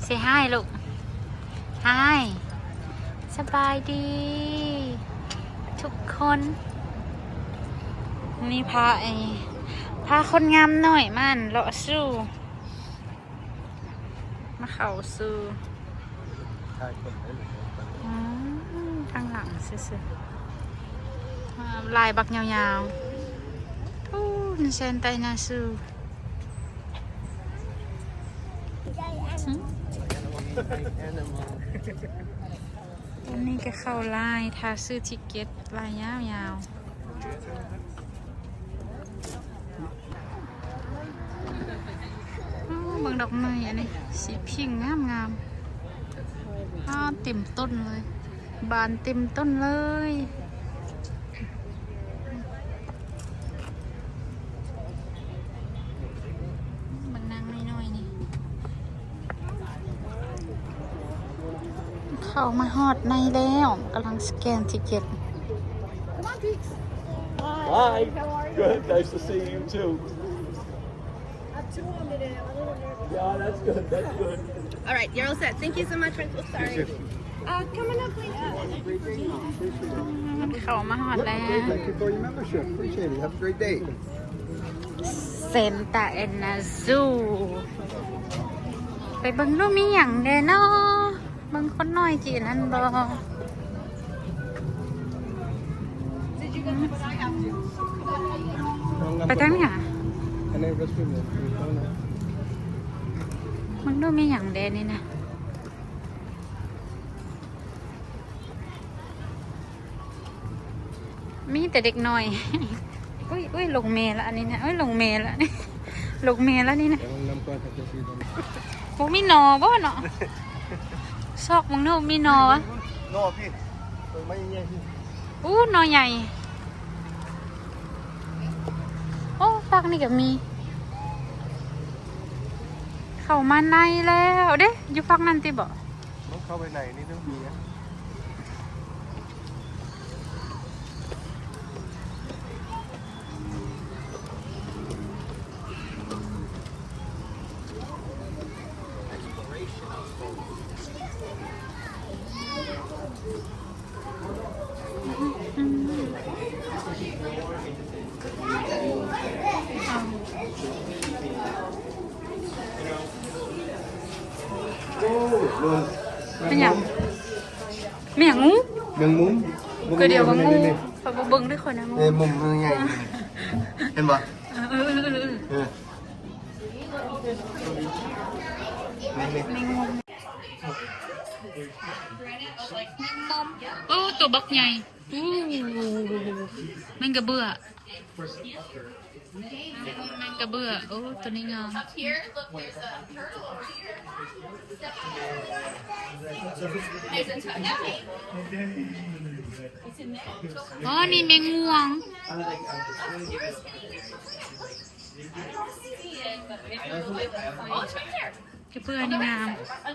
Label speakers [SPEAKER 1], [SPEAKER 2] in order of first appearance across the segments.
[SPEAKER 1] say hi ลูก hi สบายดี ทุกคนนี่พาคนงามหน่อยมันเลาะสู้มาเข่าสู้ทางหลังซื่อๆลายบักยาวๆทูนเซนไตนาซูวันนี้ก็เข้าลายทาซื้อทิเก็ตลายยาวๆบางดอกไม้อันนี้สีพิงงามเต็มต้นเลยบานเต็มต้นเลยมันนั่งน้อยๆนี่เข้ามาฮอดในแล้วกำลังสแกนทิเก็ต
[SPEAKER 2] Hi. Good. Nice to see you too. Yeah, that's good. That's good.
[SPEAKER 3] All right, you're all set. Thank you so much, Princess. Sorry. Come on up, please.
[SPEAKER 1] เข้ามาฮอดแล้ว
[SPEAKER 4] Thank you for your membership. Appreciate it. Have a great day.
[SPEAKER 1] เซนตาเอ็นนาซูไปเบิ่งดูมีหยังเด้เนาะเบิ่งคนน้อยจีนั่นบ่ไปทางไหนมันดูมีหยังเด้นี่นะมีแต่เด็กน้อยอุ้ยลงเมล์ละอันนี้นะลงเมล์ละนี่ลงเมล์ละนี่นะพวกมีนอบ่เนาะซอกมึงเนาะมีนอวะ
[SPEAKER 4] นอพี่ไม่ใหญ่พี่
[SPEAKER 1] นอใหญ่โอ้ฟักนี่ก็มีเข้ามาในแล้วเด้อยู่ฟักนั่นติบ่
[SPEAKER 4] ต้องเข้าไปไหนนี่ต้องมีนะ
[SPEAKER 1] เป็นหยังมีหยังงู
[SPEAKER 4] เมืองมุ้ง
[SPEAKER 1] ก็เดี๋ยวว่างูเขาบ่เบิ่งด้วยคนนะงู
[SPEAKER 4] เนี่ยมุมมันใหญ่เห็นปะนี่
[SPEAKER 1] แมงมุมตัวบักใหญ่แมงกระเบื่อตัวนี้งามนี่แมงม่วงกระเบื่อนี่งาม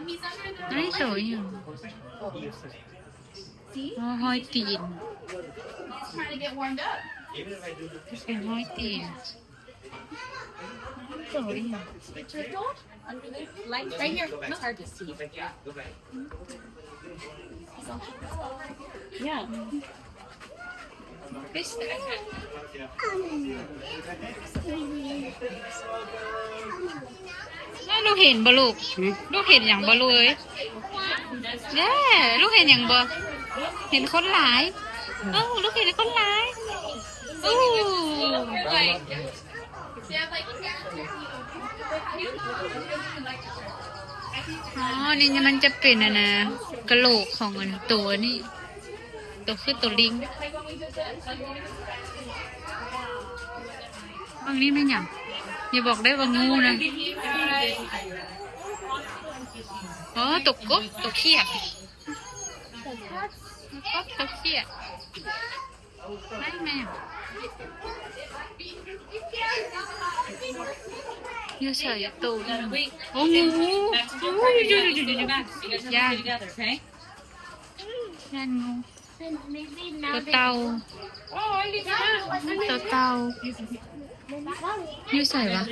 [SPEAKER 1] นี่สวยอยู่ห้อยตีนเป็นห้อยตีนสวยอยู่
[SPEAKER 3] Right here. It's hard to see. Yeah.
[SPEAKER 1] ลูกเห็นบ่ลูกเห็นอย่างบ่ลูกเอ้ยลูกเห็นอย่างบ่เห็นคนหลายลูกเห็นคนหลายนี่มันจะเป็นนะกระโหลกของอันตัวนี่ตัวคือตัวลิงบางนี้ไม่หยังอย่าบอกได้ว่างูนะตกกบตกเขียดตกเขียดไม่แม่ยูเฉยตูนโอ้งูย่านงูตัวเต่ายูใส่วะ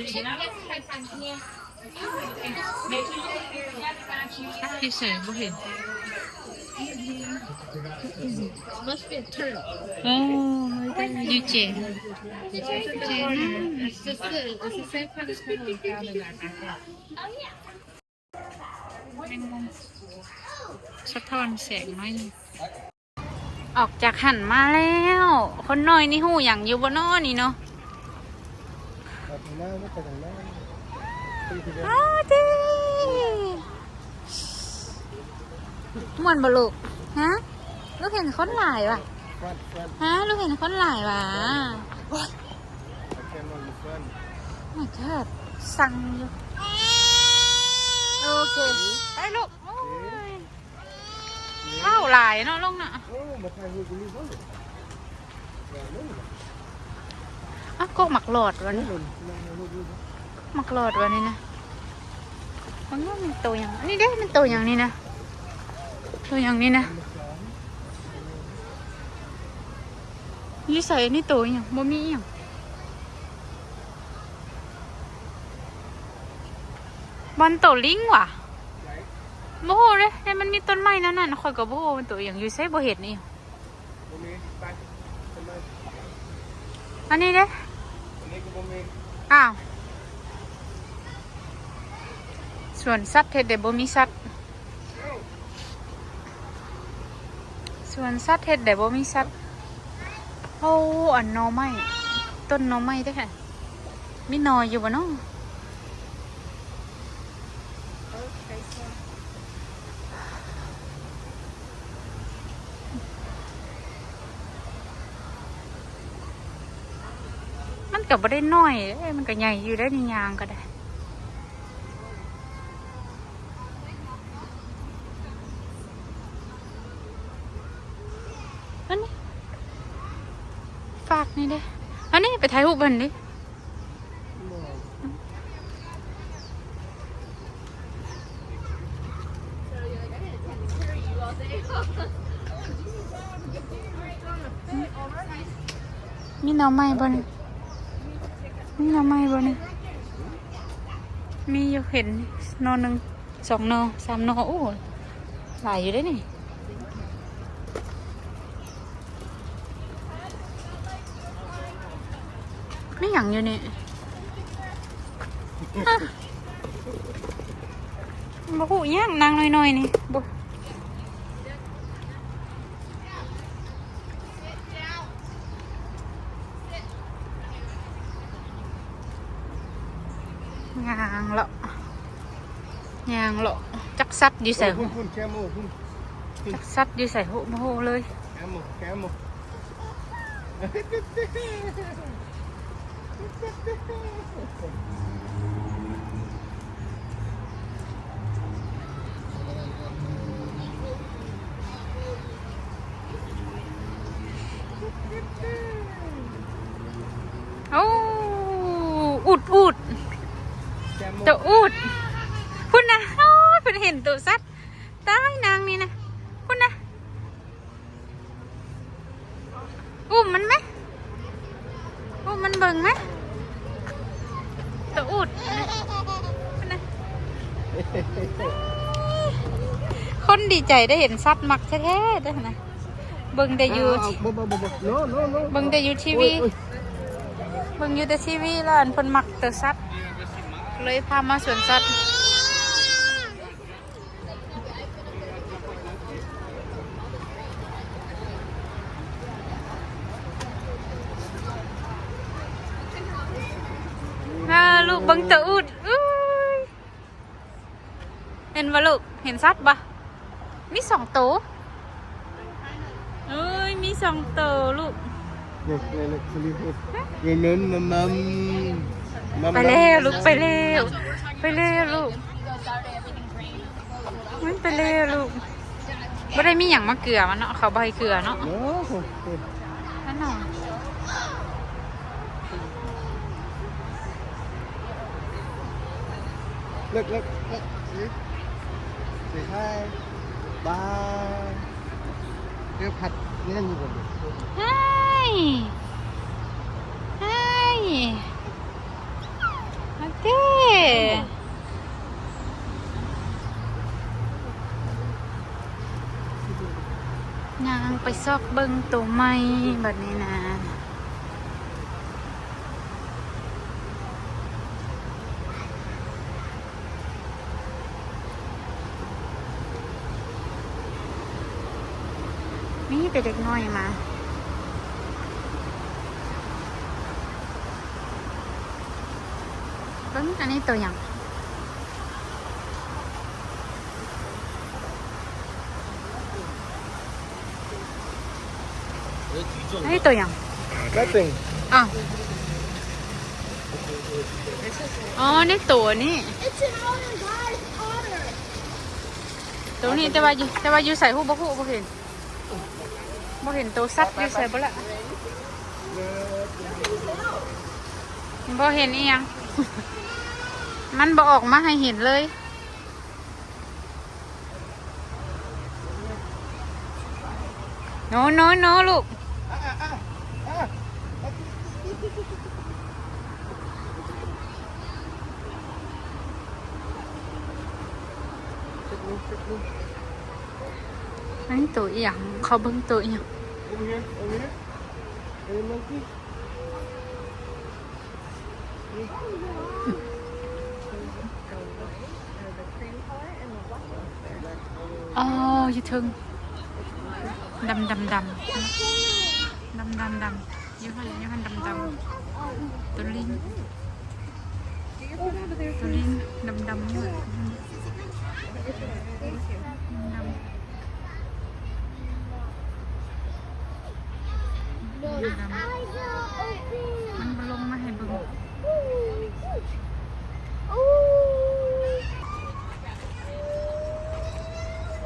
[SPEAKER 1] ที่ใส่บ่เห็น
[SPEAKER 3] Must be a turtle.
[SPEAKER 1] โอ้ยูเจน
[SPEAKER 3] It's the same kind of turtle we found in our backyard.
[SPEAKER 1] แมงมุมสะท้อนแสงน้อยนึงออกจากหันมาแล้ว คนน้อยนี่หูอย่างอยู่บนนอนี่เนาะ
[SPEAKER 4] เอาทางหน้าไม่ไปทางหน้าตีทีเดียว
[SPEAKER 1] อ้าวเจ้ม่วนบ่ลูกฮะลูกเห็นคนหลายวะ
[SPEAKER 4] ฟันฟัน
[SPEAKER 1] ฮะลูกเห็นคนหลายวะโอ้ย
[SPEAKER 4] เอาแค่นอนหรือฟัน
[SPEAKER 1] ไม่เกิดสั่งอยู่โอเคไปลูกโอ้ยเข้าหลายเนาะลงน่ะ
[SPEAKER 4] โอ้มาถ่ายรูปกันนี่บ้างเลยอย่าเล่นนะ
[SPEAKER 1] อ่ะก็หมักหลอดวะนี่
[SPEAKER 4] เล่นนั่งในรูปนี้นะ
[SPEAKER 1] หมักหลอดวะนี่นะมันว่ามันโตอย่างนี่เด้มันโตอย่างนี้นะโตอย่างนี้นะยี่ใส่นี่โตอย่างบ่มีอย่างบอลโตลิงว่ะโบ่โหเลยแต่มันมีต้นไม้นั่นน่ะคอยกับโบ่โหมันโตอย่างอยู่ใส่บ่เห็นนี่
[SPEAKER 4] โมเมไปทำไม
[SPEAKER 1] อันนี้เด้
[SPEAKER 4] อันนี้ก็โมเม
[SPEAKER 1] อ้าวส่วนสัตว์เฮ็ดได้บ่มีสัตว์ส่วนสัตว์เฮ็ดได้บ่มีสัตว์โอ้อันหน่อไม้ต้นหน่อไม้เด้อค่ะมีหน่ออยู่บ่เนาะมันก็บ่ได้น้อยเด้มันก็ใหญ่อยู่ได้นี่ยางก็ได้อันนี้ฝากนี่เด้อันนี้ไปถ่ายรูปเพิ่นดิมีหน่อไม้บ่นี่มีหน่อไม้บ่นี่มีอยู่เห็นหน่อหนึ่งสองหน่อสามหน่อโอ้หลายอยู่ได้นี่ไม่หยังอยู่นี่ฮะบ่ฮู้หยังนางน้อยๆนี่บ่ยางเลาะยางเลาะจักซัดอยู่ใส่หู
[SPEAKER 4] คุณแคมูคุณ
[SPEAKER 1] จักซัดอยู่ใส่หูโมโหเลย
[SPEAKER 4] แคมูแคมู
[SPEAKER 1] โอ้อุด
[SPEAKER 4] แคมู
[SPEAKER 1] ตัวอุดพุ่นนะโอ้ยเพิ่นเห็นตัวซัดตายนางนี่นะพุ่นนะอุ้มมันไหมอุ้มมันเบิ่งไหมตัวอุดพุ่นนะคนดีใจได้เห็นซัดมักแท้ๆเด้อนะเบิ่งได้อยู่
[SPEAKER 4] บ่โน้โน้โน้
[SPEAKER 1] เบิ่งได้อยู่ทีวีเบิ่งอยู่แต่ทีวีแล้วอันเพิ่นมักตัวซัดเลยพามาสวนสัตว์ลูกเบิ่งตัวอุดอุ้ยเห็นบ่ลูกเห็นสัตว์บ่มีสองตัวเอ้ยมีสองตัวลูก
[SPEAKER 4] เนี่ยสลิปเนี่ยเน้นมัม
[SPEAKER 1] ไปแล้วลูกไปแล้วไปแล้วลูกมันไปแล้วลูกไม่ได้มีอย่างมาเกลือมันเนาะเขาใบเกลือเนาะ
[SPEAKER 4] โน้
[SPEAKER 1] นั่นเนาะ
[SPEAKER 4] เลิกเสียให้บายเดี๋ยวผัดนี่นั่นอยู่ก่อน
[SPEAKER 1] เฮ้ยเฮ้ยโอเค ยางไปซอกเบิ้งตัวไม้แบบนี้นะมีแต่เด็กน้อยมาเบิ้งอันนี้ตัวอย่างอันนี้ตัวอย่าง
[SPEAKER 4] Nothing
[SPEAKER 1] อ้าวอ๋อนี่ตัวนี่
[SPEAKER 3] It's an otter, guys. Otter.
[SPEAKER 1] ตัวนี้แต่ว่าอยู่ใส่หูบ่เห็นตัวซับอยู่ใส่บ่ละบ่เห็นอีหยัง มันบ่ออกมาให้เห็นเลยโนลูกอันนี้ตัวอีหยังเขาเบิ่งตัวอีหยัง
[SPEAKER 4] Over here Any monkey?
[SPEAKER 1] อ๋ออยู่ถึงดำอยู่หันดำตัวลิงดำอยู่มันบลงมาให้เบิ่ง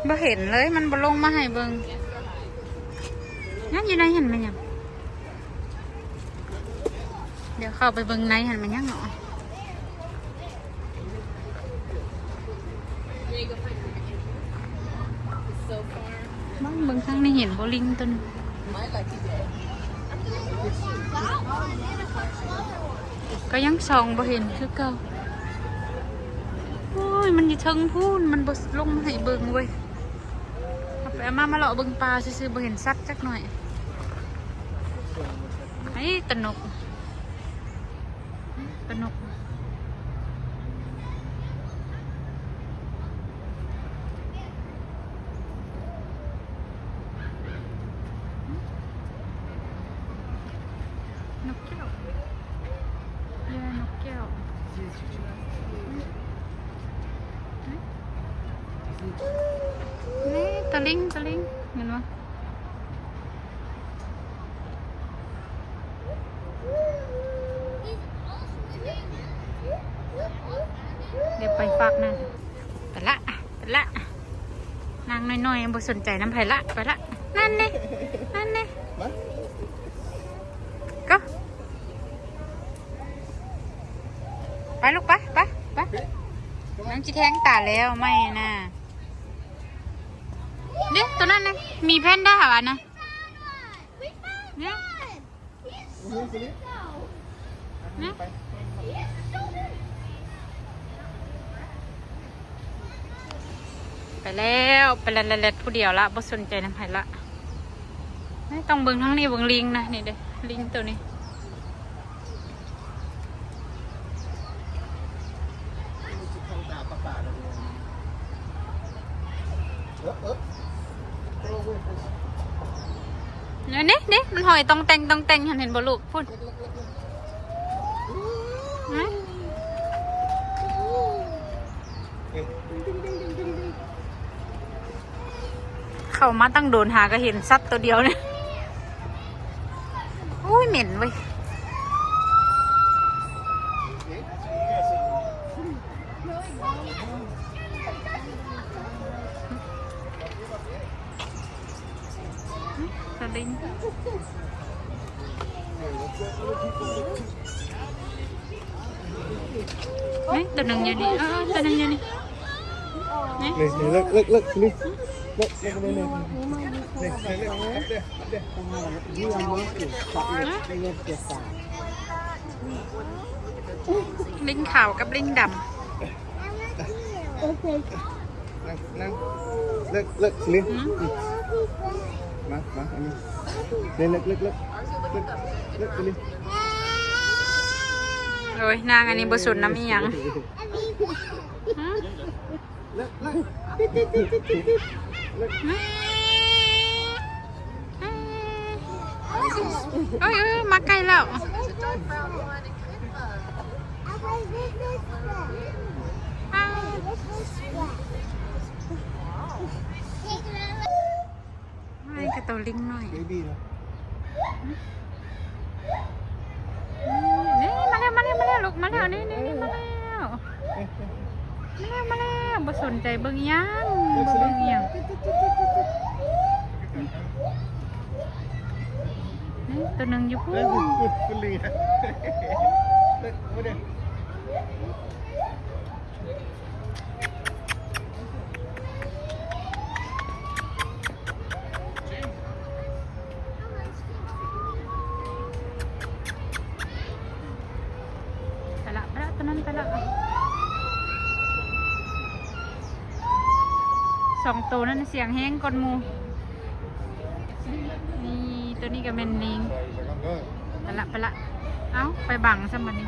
[SPEAKER 1] บ่เห็นเลยมันบลงมาให้เบิ่งงั้นอยู่ในเห็นมันยังเดี๋ยวเข้าไปเบิ่งในเห็นมันยังเนาะบ้างเบิ่งข้างในเห็นบ่ลิงตัวนึงก็ยังส่องบ่เห็นคือเก่าโอ้ยมันอยู่เทิงพูนมันบ่ลงมาให้เบิ่งเว้ยเอาไปเอามาเลาะเบิ่งปลาซื่อๆบ่เห็นสัตว์จักหน่อยไอ้ตะนกนกแก้วเย่นกแก้วนี่ตะลิงเห็นไหมเดี๋ยวไปฝากนั่นไปละนางน้อยๆบ่สนใจน้ำไผ่ละไปละนั่นนี่ก็ไปลูกไปน้องจีแทงตาแล้วไม่นะเนี่ยตัวนั้นนะมีแพนด้าวะนะเนี่ยไปแล้วผู้เดียวละบ่สนใจน้ำไผ่ละไม่ต้องเบิ่งทั้งนี้เบิ่งลิงนะนี่เด้ลิงตัวนี้นี่มันหอยตองแต่งเห็นบ่ลูกพูดเข้ามาตั้งโดนหาก็เห็นซับตัวเดียวเนี่ยอุ้ยเหม็นเว้ยสลิงนี่ตัวหนึ่งอยู่นี่ตัวหนึ่งอยู่นี่นี่
[SPEAKER 4] Lookนี่
[SPEAKER 1] ลิงขาวกับลิงดำ
[SPEAKER 4] นั่ง Look นี่ มาอันนี้เล่นลึกไปเลย
[SPEAKER 1] โอ้ยนางอันนี้บ่สุดน้ำอีหยังฮะเอ้ยมาไกลแล้วไม่กระโตลิงหน่อย
[SPEAKER 4] เบบี้นะ
[SPEAKER 1] นี่มาแล้วลูกมาแล้วนี่มาแล้วบ่สนใจเบิ่งหยังบ่เบิ่งหยังนี่ตัวหนึงอยู่พู้
[SPEAKER 4] คุณลิงฮะมาเด้
[SPEAKER 1] ไปละตัวนั้นไปละสองตัวนั้นเสียงแห้งก่อนหมูนี่ตัวนี้ก็เป็นลิงไปละเอ้าไปบังซะมันนี่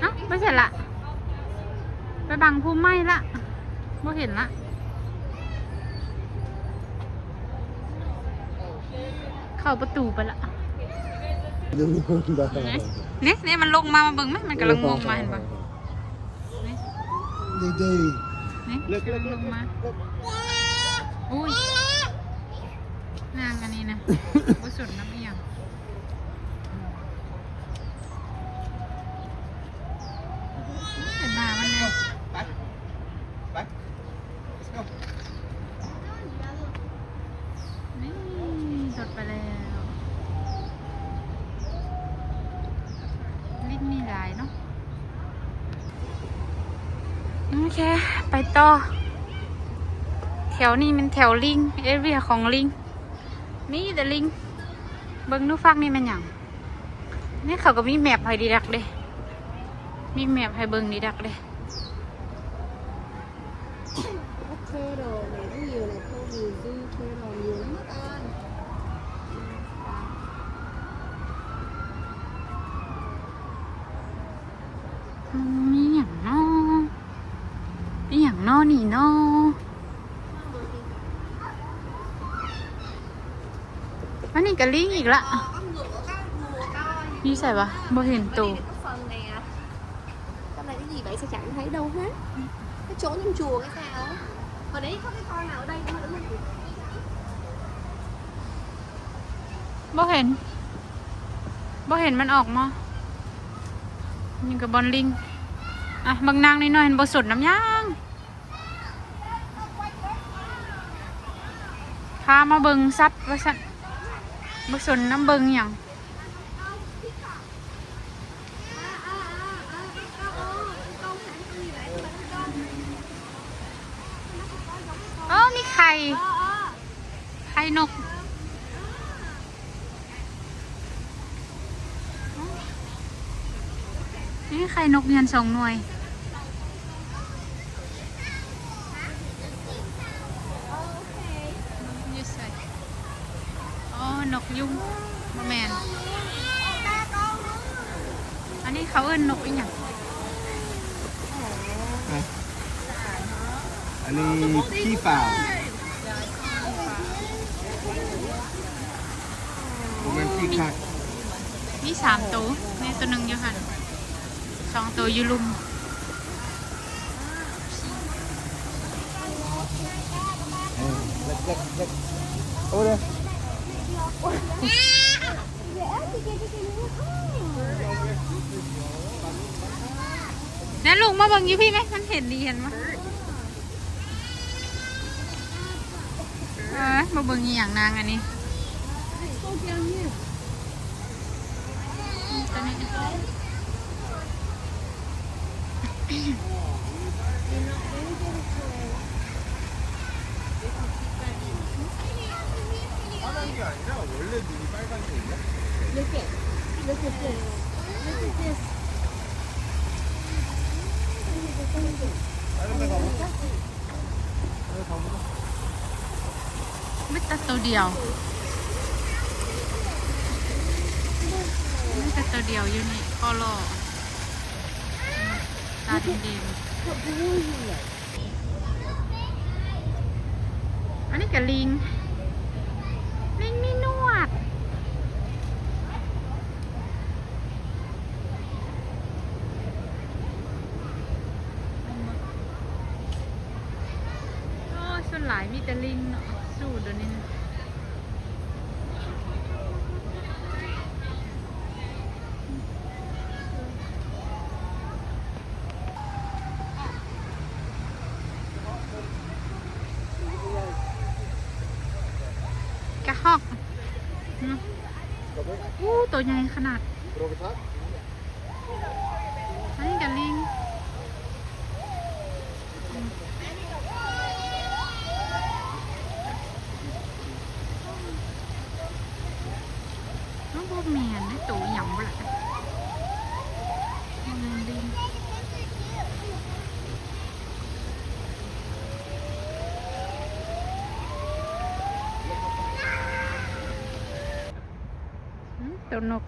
[SPEAKER 1] เอ้าไม่เสร็จละไปบังภูมิไหม้ละไม่เห็นละเข้าประตูไปละนี่มันลงมาเบิ่งไหมมันกำลังงงมาเห็นปะนี่
[SPEAKER 4] ดี
[SPEAKER 1] นี่ลงมาอุ้ยนางอันนี้นะว่าสุดน้ำเอียงเห็นหน้ามันเลย
[SPEAKER 4] ไป let's go
[SPEAKER 1] นี่จดไปแล้วลิ้นมีหลายเนาะโอเคไปต่อแถวนี้มันแถวลิงเอเรียของลิงนี่แต่ลิงเบิ้งนู้ฟักนี่มันอย่างนี่เขาก็มีแมพให้ดีดักเลยมีแมพให้เบิ้งดีดักเลย
[SPEAKER 3] Turtle này có nhiều này, có nhiều zoo turtle nhiều lắm các con.
[SPEAKER 1] มีอย่างนอมีอย่างนอนี่นออันนี้ก็ลิงอีกละ
[SPEAKER 3] Có ngựa, có rùa coi.
[SPEAKER 1] นี่ใส่ปะบ่เห็นตู
[SPEAKER 3] Cái phần này à. Con này cái gì vậy sao chẳng thấy đâu hết. Cái chỗ trong chùa cái sao? Hồi đấy có cái con nào ở đây nữa không?
[SPEAKER 1] บ่เห็นมันออกมานี่กับบอลลิงอ่ะบางนางนิดหน่อยเห็นบ่สุดน้ำย่างพามาเบิงซัดว่าสัตว์บ่สนน้ำเบิงอย่าง มีไข่นกนี่ไข่นกเรียน2 หน่วยอ๋อนกยุงบ่แมนอันนี้เขาเอิ้นนกอีหยัง
[SPEAKER 4] อันนี้ขี้เปล่ามันขี้คัก
[SPEAKER 1] มี3 ตัวนี่ตัวหนึ่งอยู่หัน2 ตัวอยู่ลุม
[SPEAKER 4] เล็กโอ้เลย
[SPEAKER 1] นั่นลุงมาเบิ่งอยู่พี่ไหมมันเห็นดีเห็นมั้ยมาเบิ่งอีหยังนางอันนี้ตัวนี้ ไม่แต่ตัวเดียวไม่แต่ตัวเดียวอยู่นี่ก็รอตาดินๆอันนี้กับลิงมีหนวดโอ้ยส่วนหลายมีแต่ลิงเนาะสู้เดี๋ยวนี้นะกระหอกตัวใหญ่ขนาดอันนี้กับลิงน้องพวกแมนได้ตัวหยำบ่ล่ะลิงตัวนก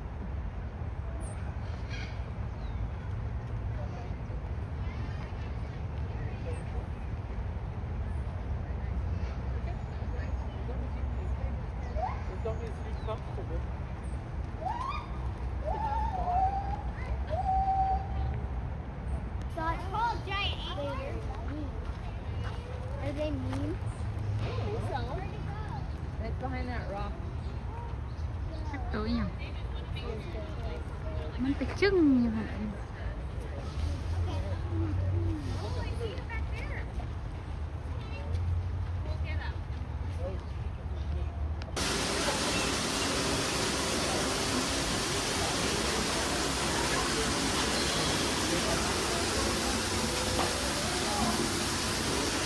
[SPEAKER 1] ตัวหยำมันไปจึ้งอยู่ค่ะ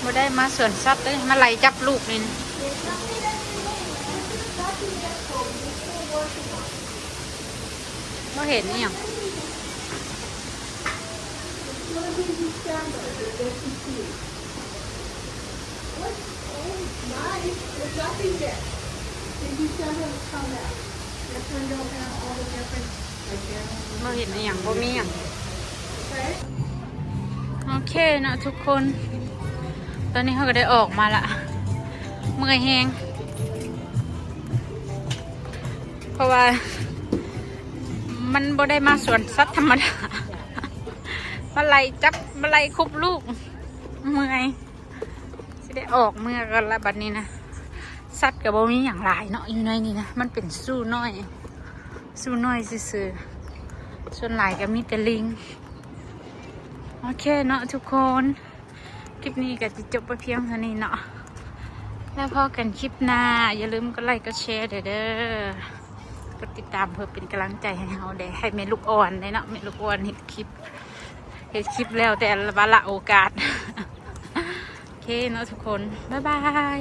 [SPEAKER 1] บ่ได้มาสวนสัตว์เลยมาไล่จับลูกนี่บ่เห็นนี่หยังบ่เห็นนี่หยังบ่มีหยังโอเคเนาะทุกคนตอนนี้เขาก็ได้ออกมาละเมื่อยแฮงเพราะว่ามันบ่ได้มาสวนสัตว์ธรรมดามาไล่จับมาไล่คุบลูกเมื่อยสิได้ออกเมื่อกันละบัดนี้นะสัตว์กับบ่มีอย่างหลายเนาะอยู่ในนี้นะมันเป็นสู้น้อยซื่อๆส่วนหลายก็มีแต่ลิงโอเคเนาะทุกคนคลิปนี้ก็จะจบไปเพียงเท่านี้เนาะแล้วพอกันคลิปหน้าอย่าลืมกดไลค์กดแชร์เด้อกดติดตามเพื่อเป็นกำลังใจให้เราได้ให้แม่ลูกอ่อนได้เนาะแม่ลูกอ่อนเห็นคลิปแล้วแต่ละโอกาสโอเคเนาะทุกคนบ๊ายบาย